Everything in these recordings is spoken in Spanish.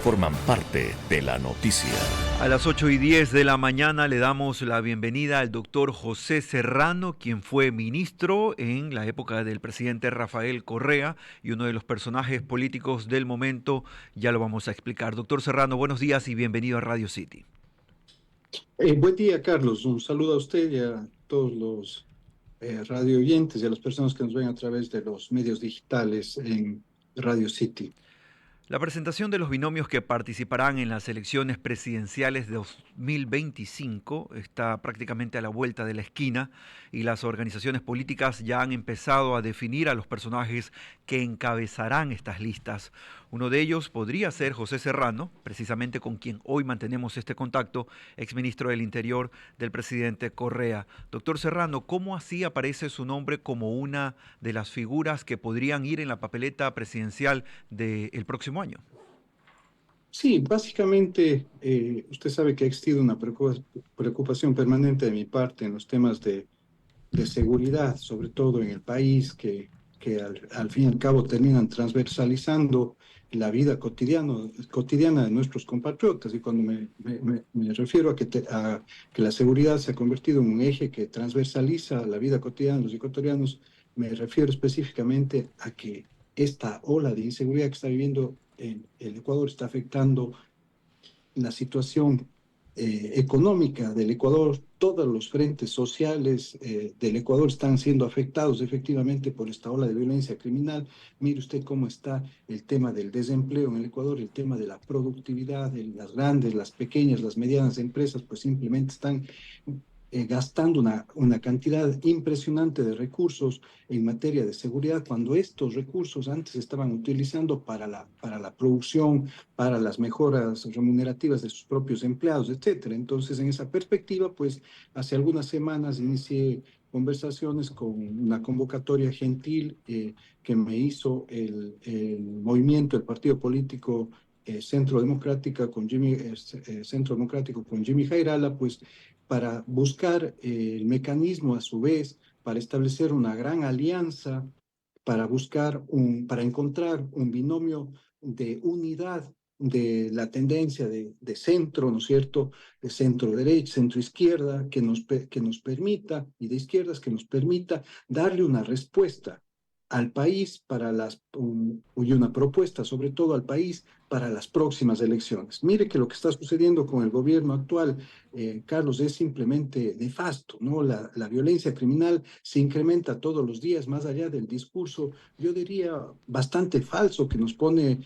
Forman parte de la noticia. A las 8:10 de la mañana le damos la bienvenida al doctor José Serrano, quien fue ministro en la época del presidente Rafael Correa y uno de los personajes políticos del momento. Ya lo vamos a explicar. Doctor Serrano, buenos días y bienvenido a Radio City. Buen día, Carlos. Un saludo a usted y a todos los radio oyentes y a las personas que nos ven a través de los medios digitales en Radio City. La presentación de los binomios que participarán en las elecciones presidenciales de 2025 está prácticamente a la vuelta de la esquina y las organizaciones políticas ya han empezado a definir a los personajes que encabezarán estas listas. Uno de ellos podría ser José Serrano, precisamente con quien hoy mantenemos este contacto, exministro del Interior del presidente Correa. Doctor Serrano, ¿cómo así aparece su nombre como una de las figuras que podrían ir en la papeleta presidencial del próximo año? Sí, básicamente usted sabe que ha existido una preocupación permanente de mi parte en los temas de seguridad, sobre todo en el país, que al fin y al cabo terminan transversalizando la vida cotidiana de nuestros compatriotas. Y cuando me refiero a que la seguridad se ha convertido en un eje que transversaliza la vida cotidiana de los ecuatorianos, me refiero específicamente a que esta ola de inseguridad que está viviendo el Ecuador está afectando la situación económica del Ecuador. Todos los frentes sociales del Ecuador están siendo afectados efectivamente por esta ola de violencia criminal. Mire usted cómo está el tema del desempleo en el Ecuador, el tema de la productividad, de las grandes, las pequeñas, las medianas empresas, pues simplemente están gastando una cantidad impresionante de recursos en materia de seguridad, cuando estos recursos antes estaban utilizando para la producción, para las mejoras remunerativas de sus propios empleados, etcétera. Entonces, en esa perspectiva, pues, hace algunas semanas inicié conversaciones con una convocatoria gentil que me hizo el movimiento, el partido político Centro Democrático con Jimmy Jairala, pues para buscar el mecanismo a su vez para establecer una gran alianza, para encontrar un binomio de unidad de la tendencia de centro, ¿no es cierto?, de centro derecha, centro izquierda, que nos permita, y de izquierdas, que nos permita darle una respuesta al país y una propuesta sobre todo al país para las próximas elecciones. Mire que lo que está sucediendo con el gobierno actual, Carlos, es simplemente nefasto, ¿no? La violencia criminal se incrementa todos los días, más allá del discurso, yo diría, bastante falso que nos ponen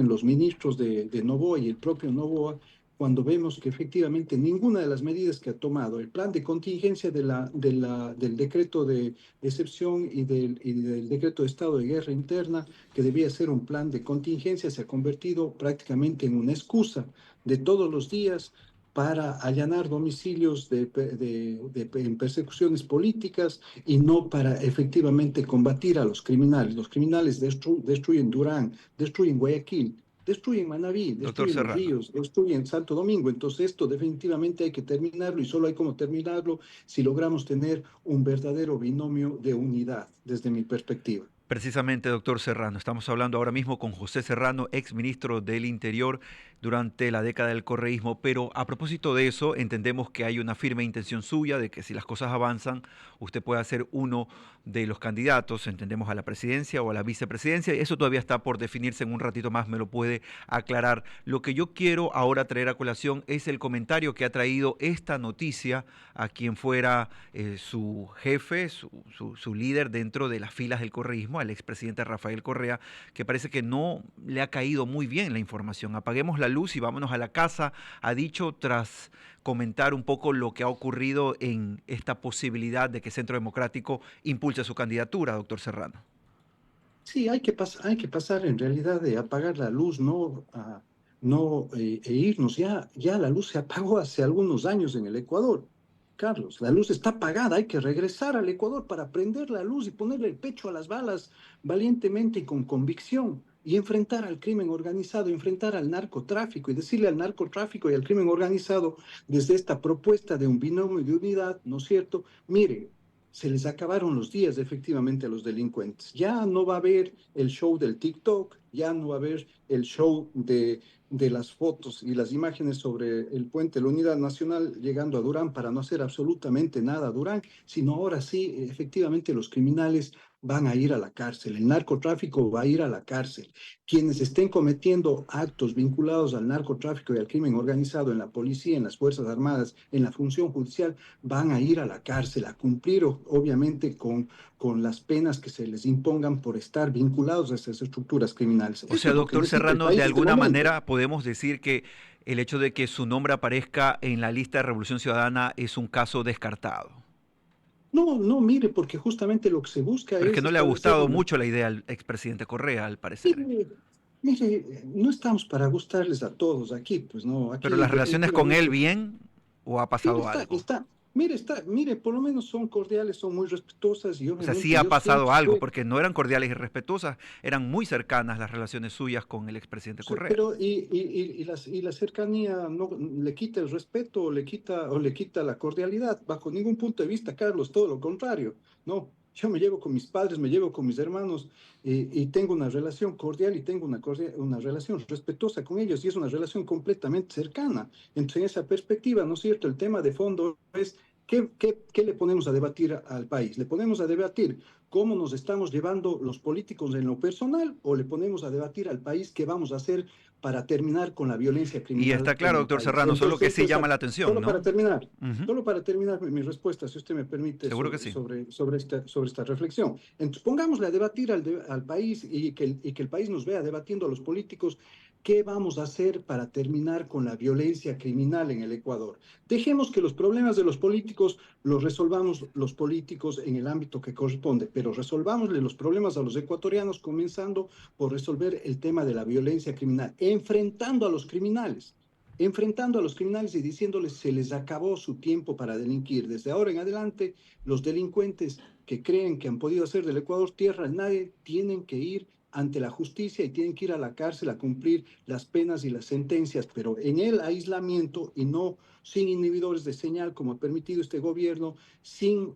los ministros de Novoa y el propio Novoa, cuando vemos que efectivamente ninguna de las medidas que ha tomado el plan de contingencia del decreto de excepción y del decreto de estado de guerra interna, que debía ser un plan de contingencia, se ha convertido prácticamente en una excusa de todos los días para allanar domicilios en persecuciones políticas y no para efectivamente combatir a los criminales. Los criminales destruyen Durán, destruyen Guayaquil, destruyen Manabí, Doctor destruyen Los Serrano. Ríos, destruyen Santo Domingo. Entonces esto definitivamente hay que terminarlo, y solo hay como terminarlo si logramos tener un verdadero binomio de unidad, desde mi perspectiva. Precisamente, doctor Serrano, estamos hablando ahora mismo con José Serrano, ex ministro del Interior durante la década del correísmo, pero a propósito de eso, entendemos que hay una firme intención suya de que si las cosas avanzan, usted pueda ser uno de los candidatos, entendemos, a la presidencia o a la vicepresidencia, y eso todavía está por definirse. En un ratito más me lo puede aclarar. Lo que yo quiero ahora traer a colación es el comentario que ha traído esta noticia a quien fuera su jefe, su líder dentro de las filas del correísmo, al expresidente Rafael Correa, que parece que no le ha caído muy bien la información. Apaguemos la luz y vámonos a la casa, ha dicho, tras comentar un poco lo que ha ocurrido en esta posibilidad de que Centro Democrático impulse su candidatura, doctor Serrano. Sí, hay que pasar en realidad de apagar la luz, e irnos. Ya la luz se apagó hace algunos años en el Ecuador. Carlos, la luz está apagada, hay que regresar al Ecuador para prender la luz y ponerle el pecho a las balas valientemente y con convicción, y enfrentar al crimen organizado, enfrentar al narcotráfico, y decirle al narcotráfico y al crimen organizado desde esta propuesta de un binomio de unidad, ¿no es cierto? Mire, se les acabaron los días efectivamente a los delincuentes. Ya no va a haber el show del TikTok, ya no va a haber el show de las fotos y las imágenes sobre el puente de la Unidad Nacional llegando a Durán para no hacer absolutamente nada a Durán, sino ahora sí, efectivamente los criminales van a ir a la cárcel, el narcotráfico va a ir a la cárcel. Quienes estén cometiendo actos vinculados al narcotráfico y al crimen organizado en la policía, en las Fuerzas Armadas, en la función judicial, van a ir a la cárcel a cumplir, obviamente, con las penas que se les impongan por estar vinculados a esas estructuras criminales. O Eso sea, es lo que doctor necesita el Serrano, de país en este alguna momento. manera podemos decir que el hecho de que su nombre aparezca en la lista de Revolución Ciudadana es un caso descartado. No, no, mire, porque justamente lo que se busca Pero es que es no le ha establecer gustado una... mucho la idea al expresidente Correa, al parecer. Mire, mire, no estamos para gustarles a todos aquí, pues no, Pero aquí las relaciones con él definitivamente. bien o ha Mire, pasado algo. mire, por lo menos son cordiales, son muy respetuosas y O sea, sí obviamente ha yo pasado siempre algo, estoy. porque no eran cordiales y respetuosas, eran muy cercanas las relaciones suyas con el expresidente Sí, Correa. pero y la cercanía no le quita el respeto o le quita la cordialidad, bajo ningún punto de vista, Carlos, todo lo contrario, ¿no? Yo me llevo con mis padres, me llevo con mis hermanos y tengo una relación cordial y tengo una relación respetuosa con ellos y es una relación completamente cercana. Entonces, en esa perspectiva, ¿no es cierto? El tema de fondo es ¿qué le ponemos a debatir al país? ¿Le ponemos a debatir cómo nos estamos llevando los políticos en lo personal o le ponemos a debatir al país qué vamos a hacer para terminar con la violencia Y criminal está en claro, el doctor país? Serrano, solo que Entonces, sí llama la atención, solo para ¿no? terminar, Ujú. solo para terminar mi respuesta, si usted me permite, Seguro que sí. sobre esta reflexión. Entonces, pongámosle a debatir al país y que el país nos vea debatiendo a los políticos qué vamos a hacer para terminar con la violencia criminal en el Ecuador. Dejemos que los problemas de los políticos los resolvamos los políticos en el ámbito que corresponde, pero resolvámosle los problemas a los ecuatorianos comenzando por resolver el tema de la violencia criminal, enfrentando a los criminales y diciéndoles se les acabó su tiempo para delinquir. Desde ahora en adelante, los delincuentes que creen que han podido hacer del Ecuador tierra de nadie tienen que ir ante la justicia y tienen que ir a la cárcel a cumplir las penas y las sentencias, pero en el aislamiento y no sin inhibidores de señal como ha permitido este gobierno, sin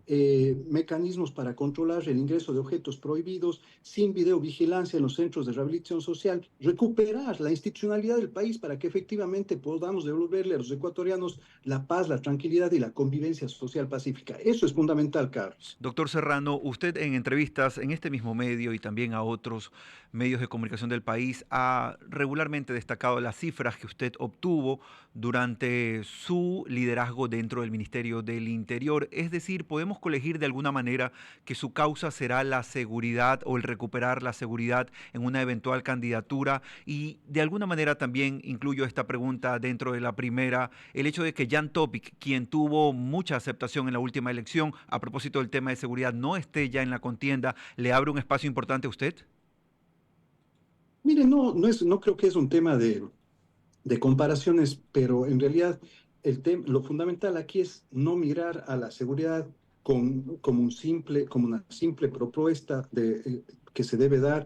mecanismos para controlar el ingreso de objetos prohibidos, sin videovigilancia en los centros de rehabilitación social, recuperar la institucionalidad del país para que efectivamente podamos devolverle a los ecuatorianos la paz, la tranquilidad y la convivencia social pacífica. Eso es fundamental, Carlos. Doctor Serrano, usted en entrevistas en este mismo medio y también a otros medios de comunicación del país ha regularmente destacado las cifras que usted obtuvo durante su liderazgo dentro del Ministerio del Interior. Es decir, podemos colegir de alguna manera que su causa será la seguridad o el recuperar la seguridad en una eventual candidatura y de alguna manera también incluyo esta pregunta dentro de la primera, el hecho de que Jan Topic, quien tuvo mucha aceptación en la última elección a propósito del tema de seguridad, no esté ya en la contienda, ¿le abre un espacio importante a usted? Mire, no creo que es un tema de comparaciones, pero en realidad lo fundamental aquí es no mirar a la seguridad como una simple propuesta que se debe dar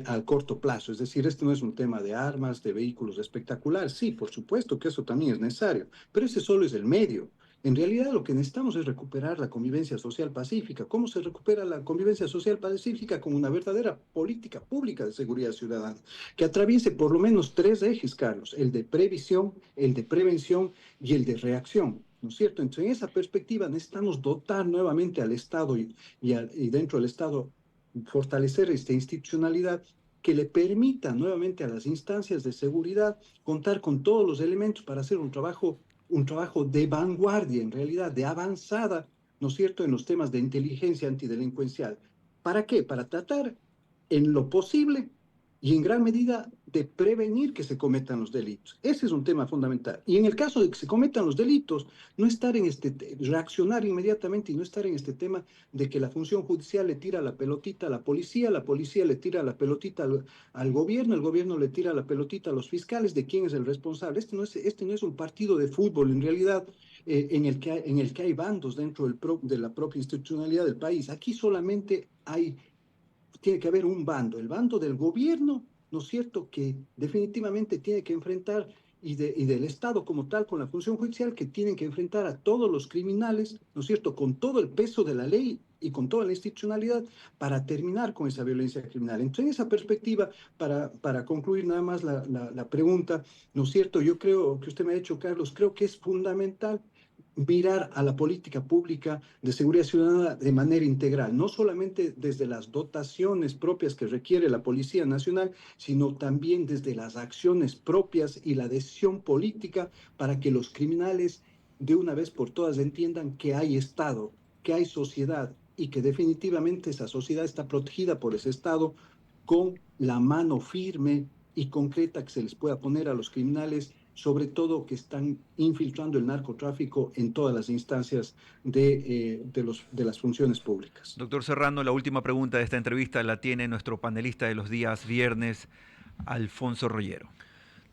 al corto plazo. Es decir, este no es un tema de armas, de vehículos espectaculares. Sí, por supuesto que eso también es necesario, pero ese solo es el medio. En realidad lo que necesitamos es recuperar la convivencia social pacífica. ¿Cómo se recupera la convivencia social pacífica? Con una verdadera política pública de seguridad ciudadana que atraviese por lo menos tres ejes, Carlos, el de previsión, el de prevención y el de reacción. ¿No es cierto? Entonces, en esa perspectiva necesitamos dotar nuevamente al Estado y dentro del Estado fortalecer esta institucionalidad que le permita nuevamente a las instancias de seguridad contar con todos los elementos para hacer un trabajo de vanguardia, en realidad, de avanzada, ¿no es cierto?, en los temas de inteligencia antidelincuencial. ¿Para qué? Para tratar en lo posible y en gran medida de prevenir que se cometan los delitos. Ese es un tema fundamental. Y en el caso de que se cometan los delitos, no estar en reaccionar inmediatamente y no estar en este tema de que la función judicial le tira la pelotita a la policía le tira la pelotita al gobierno, el gobierno le tira la pelotita a los fiscales de quién es el responsable. Este no es un partido de fútbol, en realidad, en el que hay bandos dentro de la propia institucionalidad del país. Aquí solamente tiene que haber un bando, el bando del gobierno, ¿no es cierto?, que definitivamente tiene que enfrentar, y del Estado como tal, con la función judicial, que tienen que enfrentar a todos los criminales, ¿no es cierto?, con todo el peso de la ley y con toda la institucionalidad para terminar con esa violencia criminal. Entonces, en esa perspectiva, para concluir nada más la pregunta, ¿no es cierto? Yo creo que usted me ha dicho, Carlos, creo que es fundamental mirar a la política pública de seguridad ciudadana de manera integral, no solamente desde las dotaciones propias que requiere la Policía Nacional, sino también desde las acciones propias y la decisión política para que los criminales de una vez por todas entiendan que hay Estado, que hay sociedad y que definitivamente esa sociedad está protegida por ese Estado con la mano firme y concreta que se les pueda poner a los criminales, sobre todo que están infiltrando el narcotráfico en todas las instancias de las funciones públicas. Doctor Serrano, la última pregunta de esta entrevista la tiene nuestro panelista de los días viernes, Alfonso Rollero.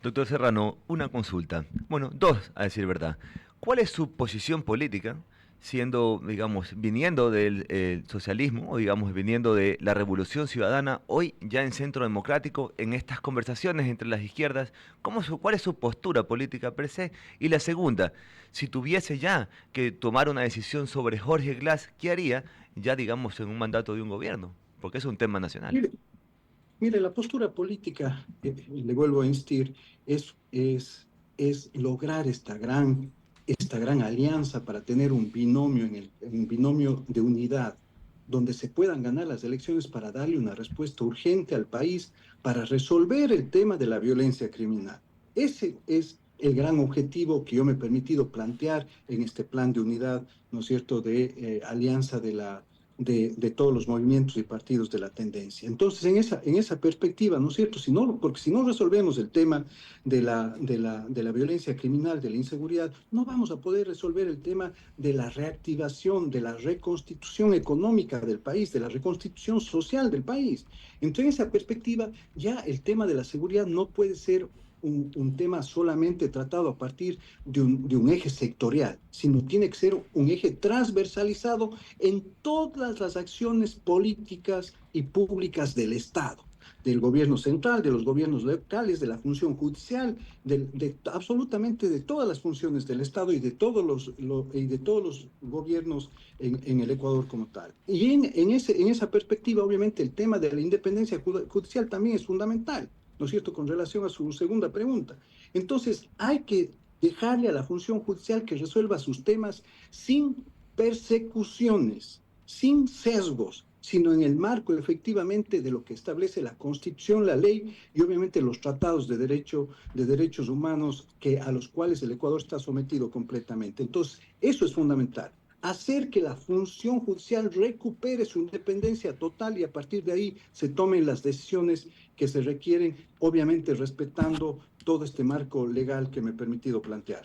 Doctor Serrano, una consulta. Bueno, dos, a decir verdad. ¿Cuál es su posición política, siendo, digamos, viniendo del socialismo o, digamos, viniendo de la Revolución Ciudadana, hoy ya en Centro Democrático, en estas conversaciones entre las izquierdas? ¿Cuál es su postura política per se? Y la segunda, si tuviese ya que tomar una decisión sobre Jorge Glass, ¿qué haría ya, digamos, en un mandato de un gobierno? Porque es un tema nacional. Mire, la postura política, le vuelvo a insistir, es lograr esta gran alianza para tener un binomio de unidad, donde se puedan ganar las elecciones para darle una respuesta urgente al país, para resolver el tema de la violencia criminal. Ese es el gran objetivo que yo me he permitido plantear en este plan de unidad, ¿no es cierto?, de alianza de todos los movimientos y partidos de la tendencia. Entonces, en esa perspectiva, ¿no es cierto? Porque si no resolvemos el tema de la violencia criminal, de la inseguridad, no vamos a poder resolver el tema de la reactivación, de la reconstitución económica del país, de la reconstitución social del país. Entonces, en esa perspectiva, ya el tema de la seguridad no puede ser un tema solamente tratado a partir de un eje sectorial, sino tiene que ser un eje transversalizado en todas las acciones políticas y públicas del Estado, del gobierno central, de los gobiernos locales, de la función judicial, absolutamente de todas las funciones del Estado y de todos los gobiernos en el Ecuador como tal. Y en esa perspectiva, obviamente, el tema de la independencia judicial también es fundamental, ¿no es cierto?, con relación a su segunda pregunta. Entonces, hay que dejarle a la función judicial que resuelva sus temas sin persecuciones, sin sesgos, sino en el marco efectivamente de lo que establece la Constitución, la ley y obviamente los tratados de derechos humanos a los cuales el Ecuador está sometido completamente. Entonces, eso es fundamental. Hacer que la función judicial recupere su independencia total y a partir de ahí se tomen las decisiones que se requieren, obviamente respetando todo este marco legal que me he permitido plantear.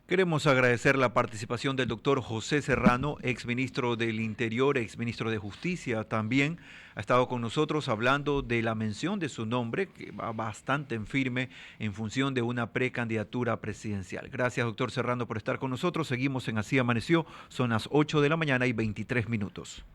Queremos agradecer la participación del doctor José Serrano, exministro del Interior, exministro de Justicia también. Ha estado con nosotros hablando de la mención de su nombre, que va bastante en firme en función de una precandidatura presidencial. Gracias, doctor Serrano, por estar con nosotros. Seguimos en Así Amaneció. Son las 8 de la mañana y 23 minutos.